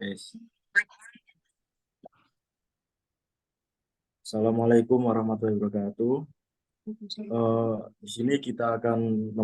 Guys. Assalamualaikum warahmatullahi wabarakatuh. Di sini kita akan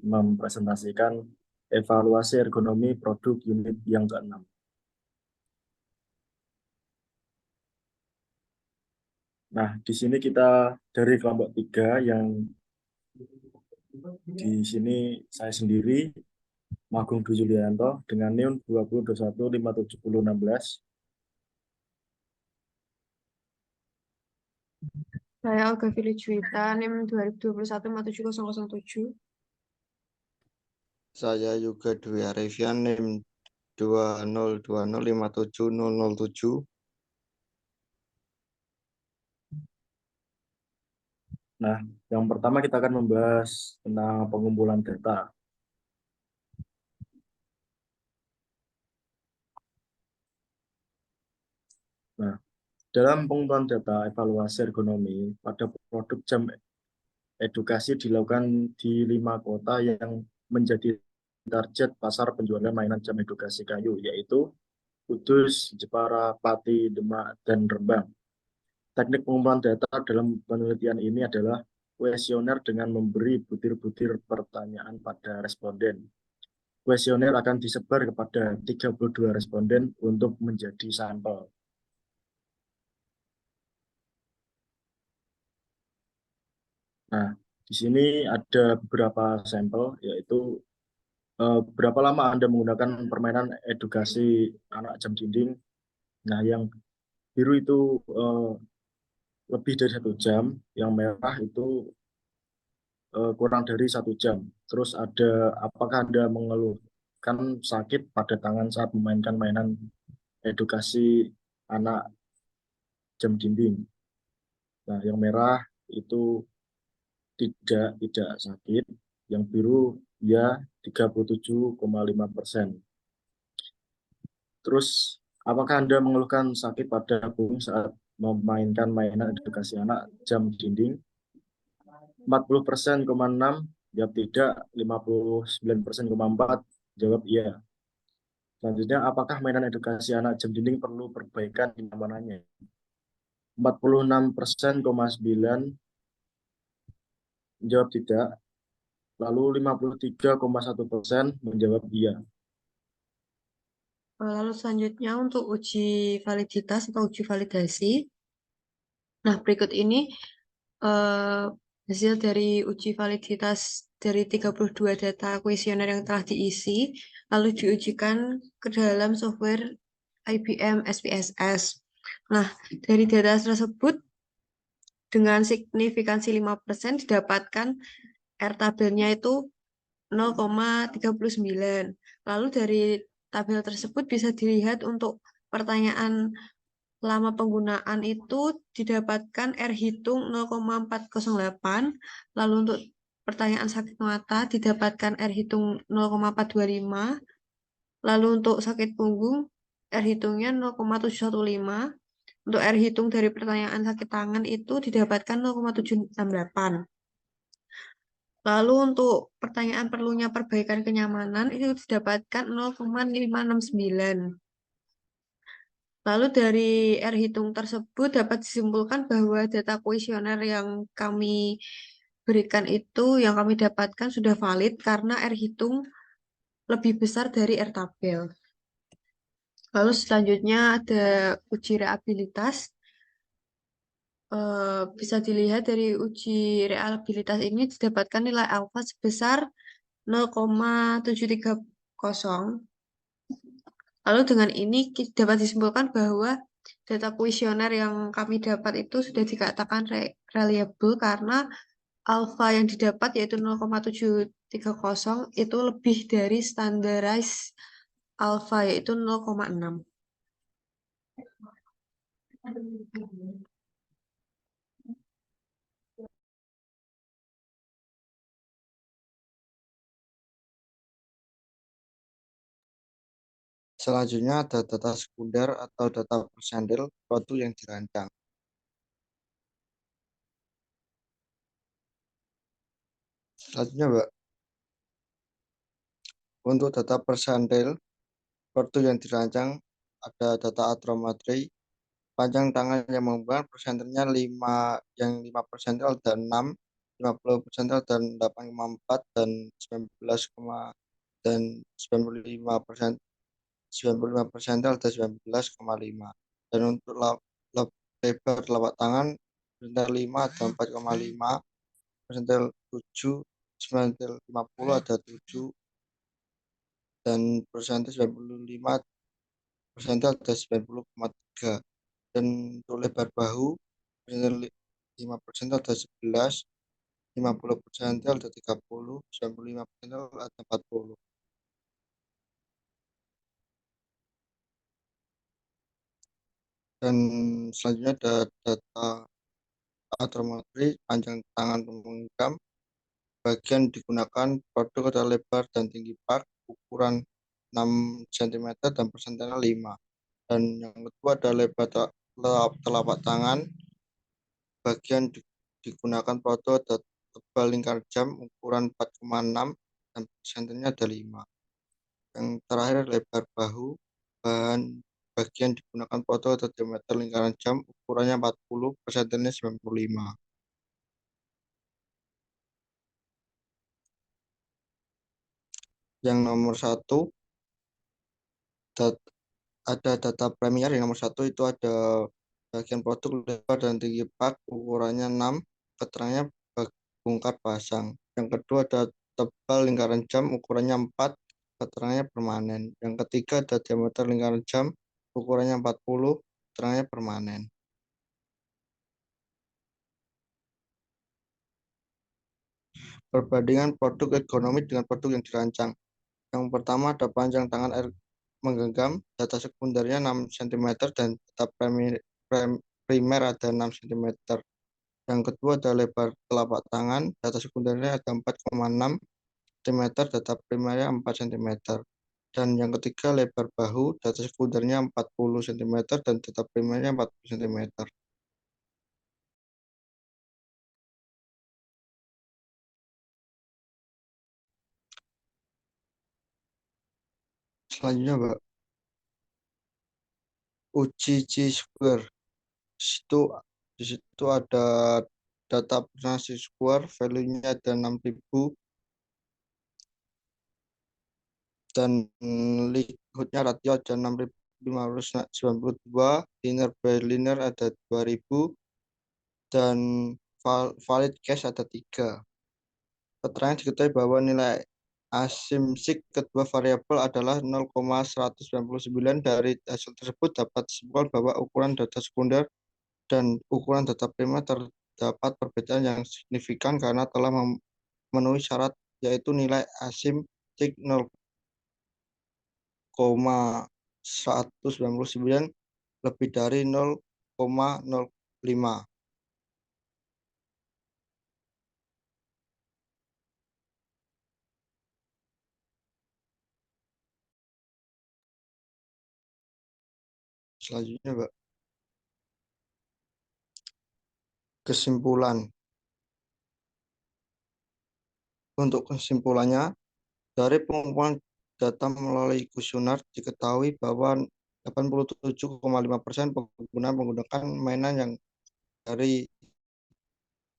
mempresentasikan evaluasi ergonomi produk unit yang ke-6. Nah, di sini kita dari kelompok 3 yang di sini saya sendiri, Magung Dwi Julianto, dengan NIM 20215716. Saya Olga Filijuwita, NIM 2021-5707. Saya juga Dwi Arifyan, NIM 20205707. Nah, yang pertama kita akan membahas tentang pengumpulan data. Nah, dalam pengumpulan data evaluasi ergonomi pada produk jam edukasi dilakukan di 5 kota yang menjadi target pasar penjualan mainan jam edukasi kayu, yaitu Kudus, Jepara, Pati, Demak, dan Rembang. Teknik pengumpulan data dalam penelitian ini adalah kuesioner dengan memberi butir-butir pertanyaan pada responden. Kuesioner akan disebar kepada 32 responden untuk menjadi sampel. Nah, di sini ada beberapa sampel, yaitu berapa lama Anda menggunakan permainan edukasi anak jam dinding. Nah, yang biru itu lebih dari 1 jam, yang merah itu kurang dari 1 jam. Terus ada, apakah Anda mengeluhkan sakit pada tangan saat memainkan mainan edukasi anak jam dinding. Nah, yang merah itu tidak sakit, yang biru ya 37,5%. Terus, apakah Anda mengeluhkan sakit pada punggung saat memainkan mainan edukasi anak jam dinding? 40,6% jawab tidak, 59,4% jawab iya. Selanjutnya, apakah mainan edukasi anak jam dinding perlu perbaikan kenyamanannya? 46,9% menjawab tidak, lalu 53,1% menjawab iya. Lalu selanjutnya untuk uji validitas atau uji validasi. Nah, berikut ini hasil dari uji validitas dari 32 data kuesioner yang telah diisi, lalu diujikan ke dalam software IBM SPSS. Nah, dari data tersebut, dengan signifikansi 5% didapatkan R tabelnya itu 0,39. Lalu dari tabel tersebut bisa dilihat untuk pertanyaan lama penggunaan itu didapatkan R hitung 0,408. Lalu untuk pertanyaan sakit mata didapatkan R hitung 0,425. Lalu untuk sakit punggung R hitungnya 0,715. Untuk R hitung dari pertanyaan sakit tangan itu didapatkan 0,768. Lalu untuk pertanyaan perlunya perbaikan kenyamanan itu didapatkan 0,569. Lalu dari R hitung tersebut dapat disimpulkan bahwa data kuesioner yang kami berikan itu, yang kami dapatkan sudah valid karena R hitung lebih besar dari R tabel. Lalu selanjutnya ada uji reabilitas. Bisa dilihat dari uji reabilitas ini didapatkan nilai alfa sebesar 0,730. Lalu dengan ini dapat disimpulkan bahwa data kuesioner yang kami dapat itu sudah dikatakan reliable karena alfa yang didapat yaitu 0,730 itu lebih dari standarized alfa yaitu 0,6. Selanjutnya ada data sekunder atau data persentil produk yang dirancang. Selanjutnya, Mbak, untuk data persentil produk yang dirancang ada data atrometri. Panjang tangan yang menghubungkan persentilnya 5, yang 5 persentil ada 6, 50 persentil dan 8,4 dan 19, dan 95 persen, 95 persentil ada 19,5. Dan untuk lebar telapak tangan persentil 5 ada 4,5, persentil 7, persentil 50 ada 7, dan persentil 95 persentil ada 90,3. Dan untuk lebar bahu persentil 5% ada 11, 50% ada 30, 95% ada 40. Dan selanjutnya ada data atrometri panjang tangan pemegang. Bagian digunakan produk adalah lebar dan tinggi pak, ukuran 6 cm dan persentilnya 5. Dan yang kedua ada lebar telapak tangan. Bagian digunakan produk ada tebal lingkar jam ukuran 4,6 dan persentilnya ada 5. Yang terakhir lebar bahu, bagian digunakan foto atau diameter lingkaran jam ukurannya 40, persentilnya 95. Yang nomor 1 ada data Premier. Yang nomor 1 itu ada bagian produk lebar dan tinggi pak ukurannya 6, keterangannya bongkar pasang. Yang kedua ada tebal lingkaran jam ukurannya 4, keterangannya permanen. Yang ketiga ada diameter lingkaran jam ukurannya 40, keterangannya permanen. Perbandingan produk ekonomi dengan produk yang dirancang. Yang pertama ada panjang tangan air menggenggam, data sekundernya 6 cm dan data primer ada 6 cm. Yang kedua ada lebar telapak tangan, data sekundernya ada 4,6 cm, data primernya 4 cm. Dan yang ketiga lebar bahu, data sekundernya 40 cm dan data primernya 40 cm. Selanjutnya, Mbak, uji chi-square. Di situ ada data Persona Square, value-nya ada 6.000 dan likudnya ratio ada 6.592, linear by linear ada 2.000 dan valid cache ada 3. Keterangan diketahui bahwa nilai asimsik kedua variabel adalah 0,199. Dari hasil tersebut dapat disimpulkan bahwa ukuran data sekunder dan ukuran data primer terdapat perbedaan yang signifikan karena telah memenuhi syarat, yaitu nilai asimsik 0,199 lebih dari 0,05. Selanjutnya, Mbak, kesimpulan. Untuk kesimpulannya, dari pengumpulan data melalui kuesioner diketahui bahwa 87,5% pengguna menggunakan mainan yang dari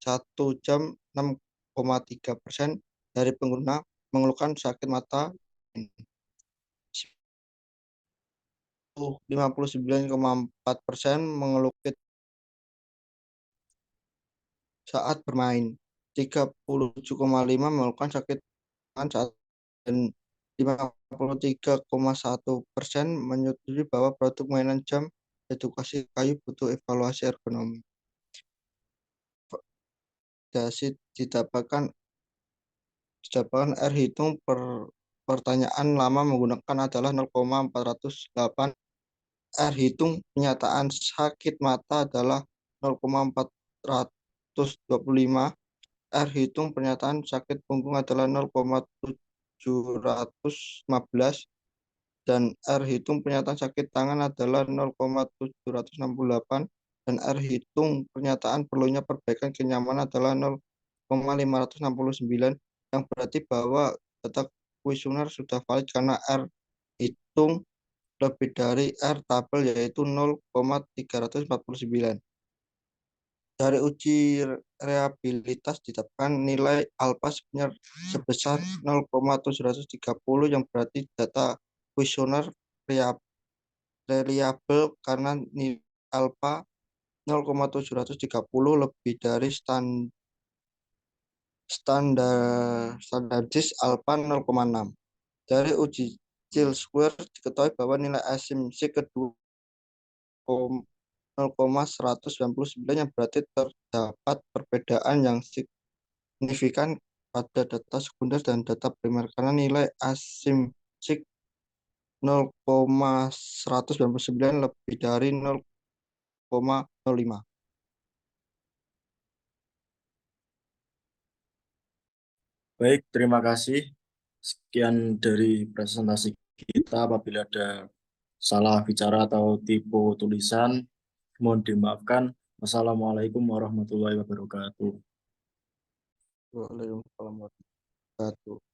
1 jam, 6,3% dari pengguna mengeluhkan sakit mata, 59,4% mengeluh saat bermain, 37,5% mengeluhkan sakit tangan saat, dan 53,1% menyetujui bahwa produk mainan jam edukasi kayu butuh evaluasi ergonomi. Didapatkan R hitung pertanyaan lama menggunakan adalah 0,408. R hitung penyataan sakit mata adalah 0,425. R hitung pernyataan sakit punggung adalah 0,715 dan R hitung pernyataan sakit tangan adalah 0,768 dan R hitung pernyataan perlunya perbaikan kenyamanan adalah 0,569, yang berarti bahwa data kuesioner sudah valid karena R hitung lebih dari R tabel yaitu 0,349. Dari uji reliabilitas ditetapkan nilai alfa sebesar 0,730 yang berarti data kuesioner reliable karena nilai alfa 0,730 lebih dari standardis alfa 0,6. Dari uji Child-Square diketahui bahwa nilai asimsi kedua 0,199 yang berarti terdapat perbedaan yang signifikan pada data sekunder dan data primer karena nilai asimsi 0,199 lebih dari 0,05. Baik, terima kasih. Sekian dari presentasi kita. Apabila ada salah bicara atau tipe tulisan, mohon dimaafkan. Wassalamualaikum warahmatullahi wabarakatuh. Waalaikumsalam warahmatullahi wabarakatuh.